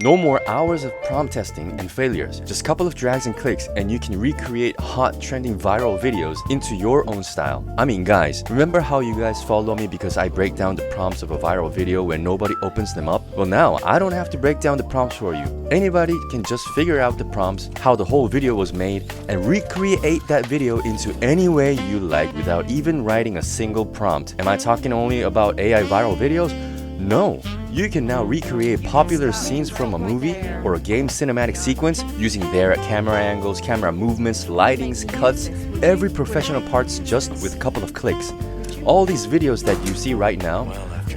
No more hours of prompt testing and failures. Just a couple of drags and clicks and you can recreate hot trending viral videos into your own style. I mean guys, remember how you guys follow me because I break down the prompts of a viral video when nobody opens them up? Well now, I don't have to break down the prompts for you. Anybody can just figure out the prompts, how the whole video was made, and recreate that video into any way you like without even writing a single prompt. Am I talking only about AI viral videos? No, you can now recreate popular scenes from a movie or a game cinematic sequence using their camera angles, camera movements, lightings, cuts, every professional parts just with a couple of clicks. All these videos that you see right now,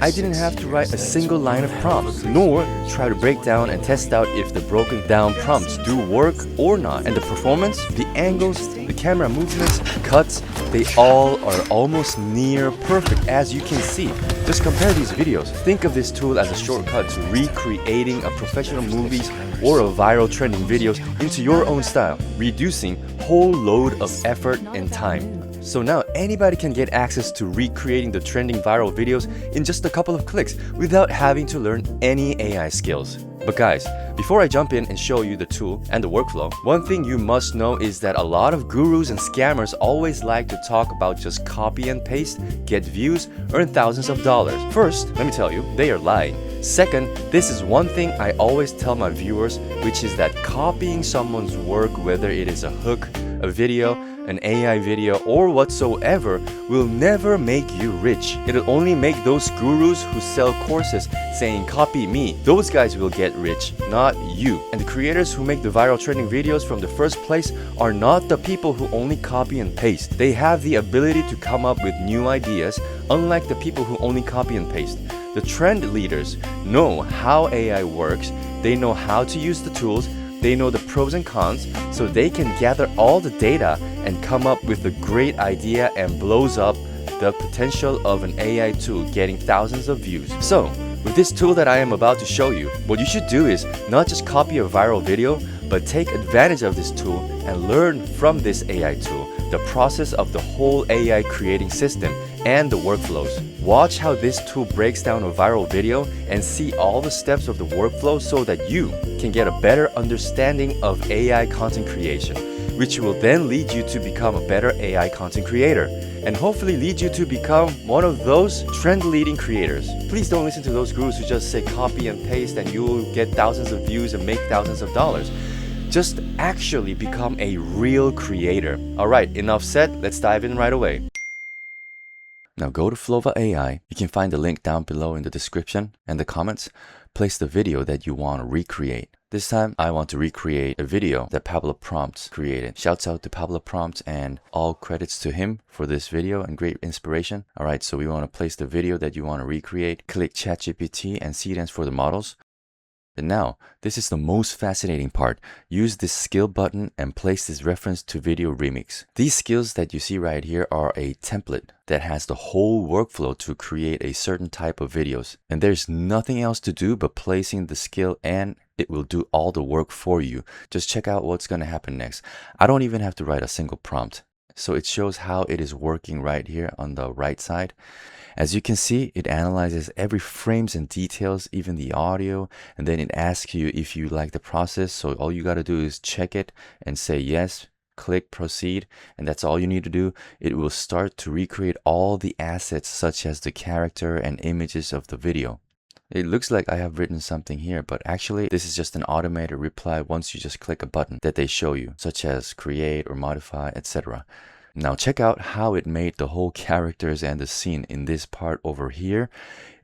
I didn't have to write a single line of prompts, nor try to break down and test out if the broken down prompts do work or not. And the performance, the angles, the camera movements, cuts, they all are almost near perfect as you can see. Just compare these videos. Think of this tool as a shortcut to recreating a professional movies or a viral trending videos into your own style, reducing whole load of effort and time. So now anybody can get access to recreating the trending viral videos in just a couple of clicks without having to learn any AI skills. But guys, before I jump in and show you the tool and the workflow, one thing you must know is that a lot of gurus and scammers always like to talk about just copy and paste, get views, earn thousands of dollars. First, let me tell you, they are lying. Second, this is one thing I always tell my viewers, which is that copying someone's work, whether it is a hook, a video, an AI video, or whatsoever, will never make you rich. It'll only make those gurus who sell courses saying copy me. Those guys will get rich, not you. And the creators who make the viral trending videos from the first place are not the people who only copy and paste. They have the ability to come up with new ideas, unlike the people who only copy and paste. The trend leaders know how AI works, they know how to use the tools, they know the pros and cons, so they can gather all the data and come up with a great idea and blows up the potential of an AI tool getting thousands of views. So, with this tool that I am about to show you, what you should do is not just copy a viral video, but take advantage of this tool and learn from this AI tool the process of the whole AI creating system and the workflows. Watch how this tool breaks down a viral video and see all the steps of the workflow so that you can get a better understanding of AI content creation, which will then lead you to become a better AI content creator and hopefully lead you to become one of those trend-leading creators. Please don't listen to those gurus who just say copy and paste and you will get thousands of views and make thousands of dollars. Just actually become a real creator. Alright, enough said, let's dive in right away. Now go to Flova AI. You can find the link down below in the description and the comments. Place the video that you want to recreate. This time, I want to recreate a video that Pablo Prompts created. Shouts out to Pablo Prompts and all credits to him for this video and great inspiration. Alright, so we want to place the video that you want to recreate. Click ChatGPT and Seedance for the models. And now, this is the most fascinating part. Use this skill button and place this reference to video remix. These skills that you see right here are a template that has the whole workflow to create a certain type of videos. And there's nothing else to do but placing the skill and it will do all the work for you. Just check out what's going to happen next. I don't even have to write a single prompt. So it shows how it is working right here on the right side. As you can see, it analyzes every frames and details, even the audio, and then it asks you if you like the process. So all you got to do is check it and say yes, click proceed, and that's all you need to do. It will start to recreate all the assets such as the character and images of the video. It looks like I have written something here, but actually this is just an automated reply once you just click a button that they show you, such as create or modify, etc. Now check out how it made the whole characters and the scene in this part over here.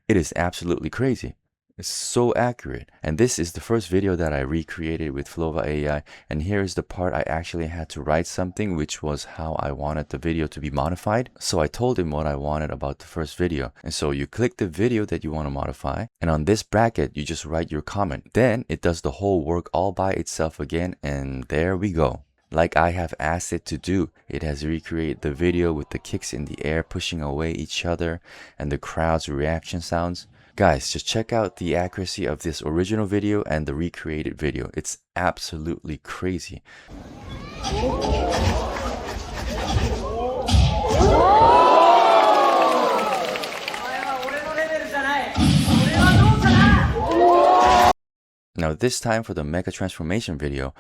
It is absolutely crazy. It's so accurate. And this is the first video that I recreated with Flova AI. And here is the part I actually had to write something, which was how I wanted the video to be modified. So I told him what I wanted about the first video. And so you click the video that you want to modify. And on this bracket, you just write your comment. Then it does the whole work all by itself again. And there we go. Like I have asked it to do, it has recreated the video with the kicks in the air pushing away each other and the crowd's reaction sounds. Guys, just check out the accuracy of this original video and the recreated video. It's absolutely crazy. Now this time for the Mech Transformation video,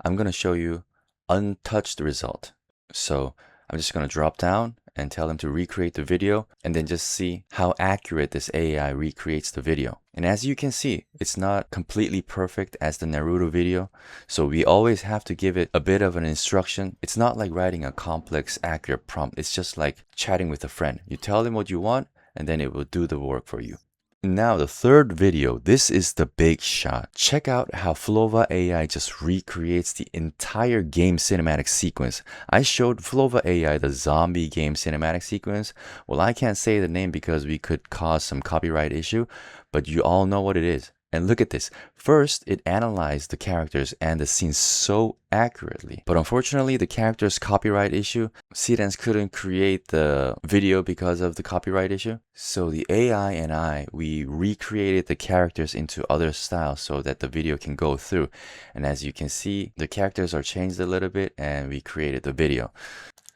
I'm going to show you untouched result. So I'm just going to drop down and tell him to recreate the video and then just see how accurate this AI recreates the video. And as you can see, it's not completely perfect as the Naruto video. So we always have to give it a bit of an instruction. It's not like writing a complex, accurate prompt. It's just like chatting with a friend. You tell them what you want and then it will do the work for you. Now the third video, this is the big shot. Check out how Flova AI just recreates the entire game cinematic sequence. I showed Flova AI the zombie game cinematic sequence. Well, I can't say the name because we could cause some copyright issue, but you all know what it is. And look at this. First, it analyzed the characters and the scenes so accurately. But unfortunately, the characters' copyright issue, Sidens couldn't create the video because of the copyright issue. So the AI and we recreated the characters into other styles so that the video can go through. And as you can see, the characters are changed a little bit and we created the video.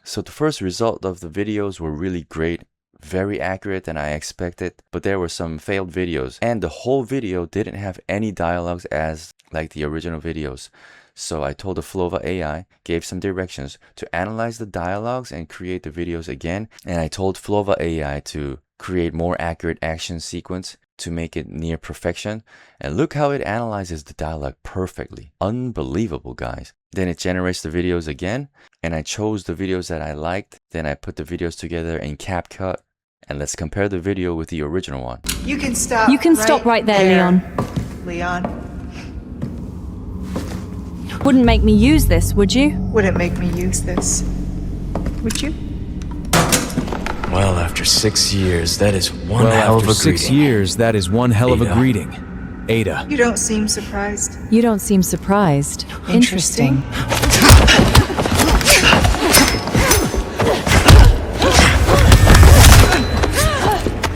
So the first result of the videos were really great. Very accurate than I expected, but there were some failed videos and the whole video didn't have any dialogues as like the original videos. So I told the Flova AI, gave some directions to analyze the dialogues and create the videos again, and I told Flova AI to create more accurate action sequence to make it near perfection, and look how it analyzes the dialogue perfectly. Unbelievable, guys. Then it generates the videos again, and I chose the videos that I liked. Then I put the videos together in CapCut. And let's compare the video with the original one. You can stop. Stop right there, Leon. Leon. Wouldn't make me use this, would you? Wouldn't make me use this. Would you? Well, after 6 years, that is one hell of a greeting. 6 years, that is one hell of a greeting. Ada. You don't seem surprised. You don't seem surprised. Interesting.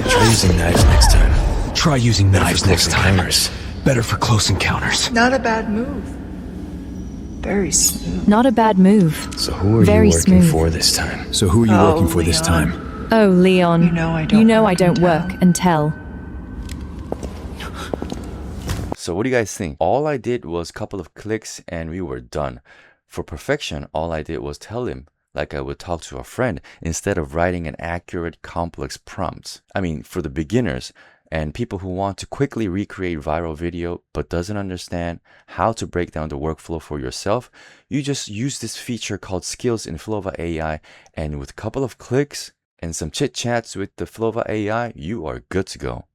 Try using knives next time. Try using knives next time. Timers. Better for close encounters. Not a bad move. Very smooth. Not a bad move. So who are Very you working smooth. for this time? So who are you Oh, working for this Leon. time? Oh, Leon. You know I don't work work and and tell. So what do you guys think? All I did was a couple of clicks and we were done. For perfection, all I did was tell him like I would talk to a friend instead of writing an accurate, complex prompt. I mean, for the beginners and people who want to quickly recreate viral video but doesn't understand how to break down the workflow for yourself, you just use this feature called Skills in Flova AI, and with a couple of clicks and some chit chats with the Flova AI, you are good to go.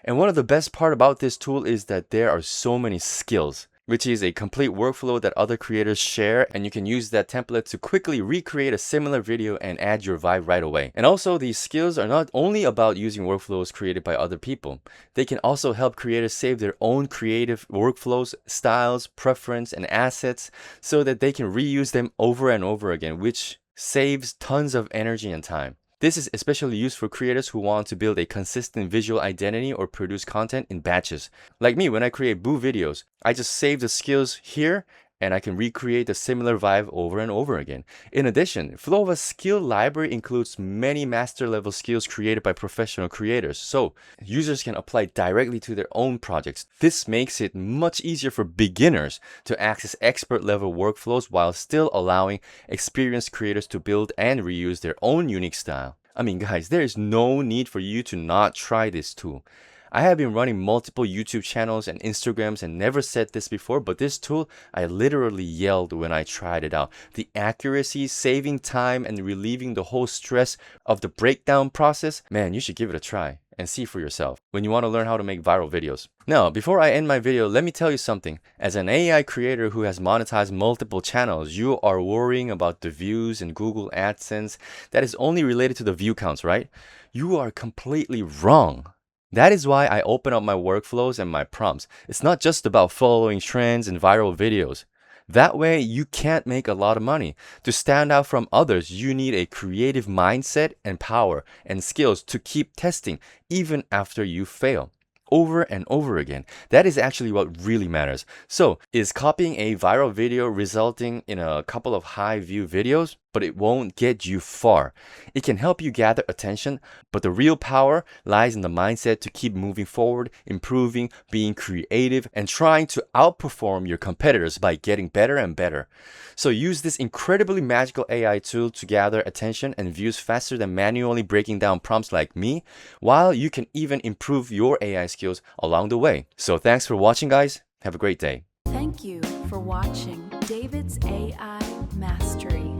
And one of the best part about this tool is that there are so many skills, which is a complete workflow that other creators share, and you can use that template to quickly recreate a similar video and add your vibe right away. And also, these skills are not only about using workflows created by other people. They can also help creators save their own creative workflows, styles, preference, and assets so that they can reuse them over and over again, which saves tons of energy and time. This is especially used for creators who want to build a consistent visual identity or produce content in batches. Like me, when I create Boo videos, I just save the skills here and I can recreate a similar vibe over and over again. In addition, Flova's skill library includes many master level skills created by professional creators, so users can apply directly to their own projects. This makes it much easier for beginners to access expert level workflows while still allowing experienced creators to build and reuse their own unique style. I mean, guys, there is no need for you to not try this tool. I have been running multiple YouTube channels and Instagrams and never said this before, but this tool, I literally yelled when I tried it out. The accuracy, saving time, and relieving the whole stress of the breakdown process, man, you should give it a try and see for yourself when you want to learn how to make viral videos. Now, before I end my video, let me tell you something. As an AI creator who has monetized multiple channels, you are worrying about the views in Google AdSense that is only related to the view counts, right? You are completely wrong. That is why I open up my workflows and my prompts. It's not just about following trends and viral videos. That way, you can't make a lot of money. To stand out from others, you need a creative mindset and power and skills to keep testing even after you fail. Over and over again. That is actually what really matters. So, is copying a viral video resulting in a couple of high view videos? but it won't get you far. It can help you gather attention, but the real power lies in the mindset to keep moving forward, improving, being creative, and trying to outperform your competitors by getting better and better. So use this incredibly magical AI tool to gather attention and views faster than manually breaking down prompts like me, while you can even improve your AI skills along the way. So thanks for watching, guys. Have a great day. Thank you for watching David's AI Mastery.